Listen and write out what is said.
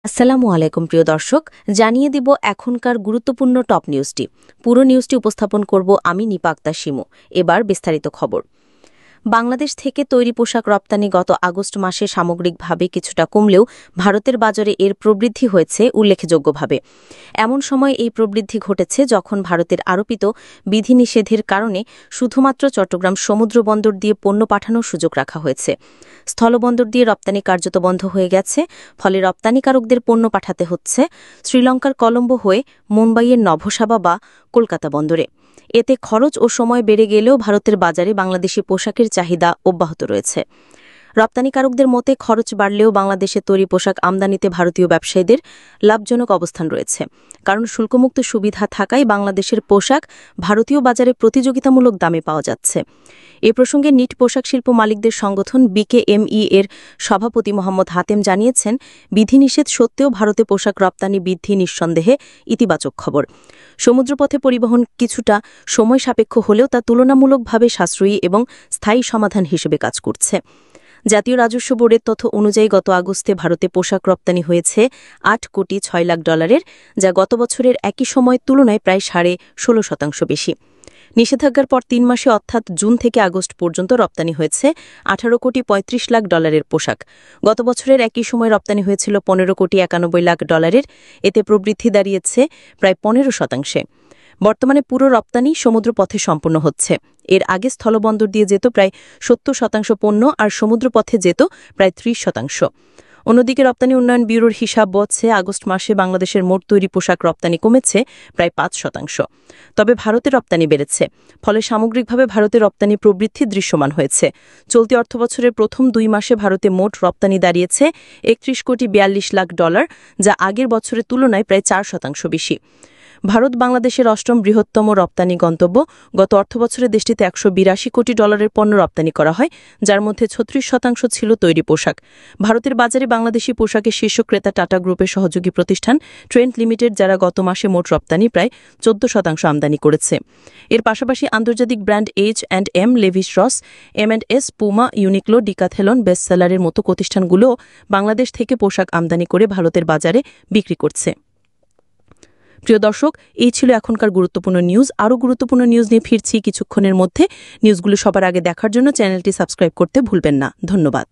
আসসালামু আলাইকুম প্রিয় দর্শক, জানিয়ে দিব এখনকার গুরুত্বপূর্ণ টপ নিউজটি। পুরো নিউজটি উপস্থাপন করব আমি নিপা আক্তার শিমু। এবার বিস্তারিত খবর। বাংলাদেশ থেকে তৈরি পোশাক রপ্তানি গত আগস্ট মাসে সামগ্রিকভাবে কিছুটা কমলেও ভারতের বাজারে এর প্রবৃদ্ধি হয়েছে উল্লেখযোগ্যভাবে। এমন সময় এই প্রবৃদ্ধি ঘটেছে যখন ভারতের আরোপিত বিধিনিষেধের কারণে শুধুমাত্র চট্টগ্রাম সমুদ্র বন্দর দিয়ে পণ্য পাঠানোর সুযোগ রাখা হয়েছে। স্থলবন্দর দিয়ে রপ্তানি কার্যত বন্ধ হয়ে গেছে। ফলে রপ্তানিকারকদের পণ্য পাঠাতে হচ্ছে শ্রীলঙ্কার কলম্বো হয়ে মুম্বাইয়ের নভসাবা বা কলকাতা বন্দরে। এতে খরচ ও সময় বেড়ে গেলেও ভারতের বাজারে বাংলাদেশি পোশাকের চাহিদা অব্যাহত রয়েছে। রপ্তানিকারকদের মতে খরচ বাড়লেও বাংলাদেশে তৈরি পোশাক আমদানিতে ভারতীয় ব্যবসায়ীদের লাভজনক অবস্থান রয়েছে, কারণ শুল্কমুক্ত সুবিধা থাকায় বাংলাদেশের পোশাক ভারতীয় বাজারে প্রতিযোগিতামূলক দামে পাওয়া যাচ্ছে। এ প্রসঙ্গে নিট পোশাক শিল্প মালিকদের সংগঠন বিকেএমই এর সভাপতি মোহাম্মদ হাতেম জানিয়েছেন, বিধিনিষেধ সত্ত্বেও ভারতে পোশাক রপ্তানি বৃদ্ধি নিঃসন্দেহে ইতিবাচক খবর। সমুদ্রপথে পরিবহন কিছুটা সময় সাপেক্ষ হলেও তা তুলনামূলকভাবে সাশ্রয়ী এবং স্থায়ী সমাধান হিসেবে কাজ করছে। জাতীয় রাজস্ব বোর্ডের তথ্য অনুযায়ী গত আগস্টে ভারতে পোশাক রপ্তানি হয়েছে $8,06,00,000, যা গত বছরের একই সময়ের তুলনায় প্রায় 16.5% বেশি। নিষেধাজ্ঞার পর 3 মাসে অর্থাৎ জুন থেকে আগস্ট পর্যন্ত রপ্তানি হয়েছে $18,35,00,000 পোশাক। গত বছরের একই সময় রপ্তানি হয়েছিল $15,91,00,000। এতে প্রবৃদ্ধি দাঁড়িয়েছে প্রায় 15%। বর্তমানে পুরো রপ্তানি সমুদ্রপথে সম্পন্ন হচ্ছে। এর আগে স্থলবন্দর দিয়ে যেত প্রায় 70% পণ্য আর সমুদ্রপথে যেত প্রায় 30%। অন্যদিকে রপ্তানি উন্নয়ন ব্যুরোর হিসাব বলছে, আগস্ট মাসে বাংলাদেশের মোট তৈরি পোশাক রপ্তানি কমেছে প্রায় 5%। তবে ভারতে রপ্তানি বেড়েছে। ফলে সামগ্রিকভাবে ভারতে রপ্তানি প্রবৃদ্ধি দৃশ্যমান হয়েছে। চলতি অর্থবছরের প্রথম 2 মাসে ভারতে মোট রপ্তানি দাঁড়িয়েছে $31,42,00,000, যা আগের বছরের তুলনায় প্রায় 4% বেশি। ভারত বাংলাদেশের 8ম বৃহত্তম রপ্তানি গন্তব্য। গত অর্থবছরে দেশটিতে $182 কোটি পণ্য রপ্তানি করা হয়, যার মধ্যে 36% ছিল তৈরি পোশাক। ভারতের বাজারে বাংলাদেশি পোশাকের শীর্ষ ক্রেতা টাটা গ্রুপের সহযোগী প্রতিষ্ঠান ট্রেন্ট লিমিটেড, যারা গত মাসে মোট রপ্তানি প্রায় 14% আমদানি করেছে। এর পাশাপাশি আন্তর্জাতিক ব্র্যান্ড H&M, লেভিস রস, M&S, পুমা, ইউনিক্লো, ডিকাথেলন, বেস্টসেলারের মতো প্রতিষ্ঠানগুলোও বাংলাদেশ থেকে পোশাক আমদানি করে ভারতের বাজারে বিক্রি করছে। প্রিয় দর্শক, এই ছিল এখনকার গুরুত্বপূর্ণ নিউজ। আরও গুরুত্বপূর্ণ নিউজ নিয়ে ফিরছি কিছুক্ষণের মধ্যে। নিউজগুলো সবার আগে দেখার জন্য চ্যানেলটি সাবস্ক্রাইব করতে ভুলবেন না। ধন্যবাদ।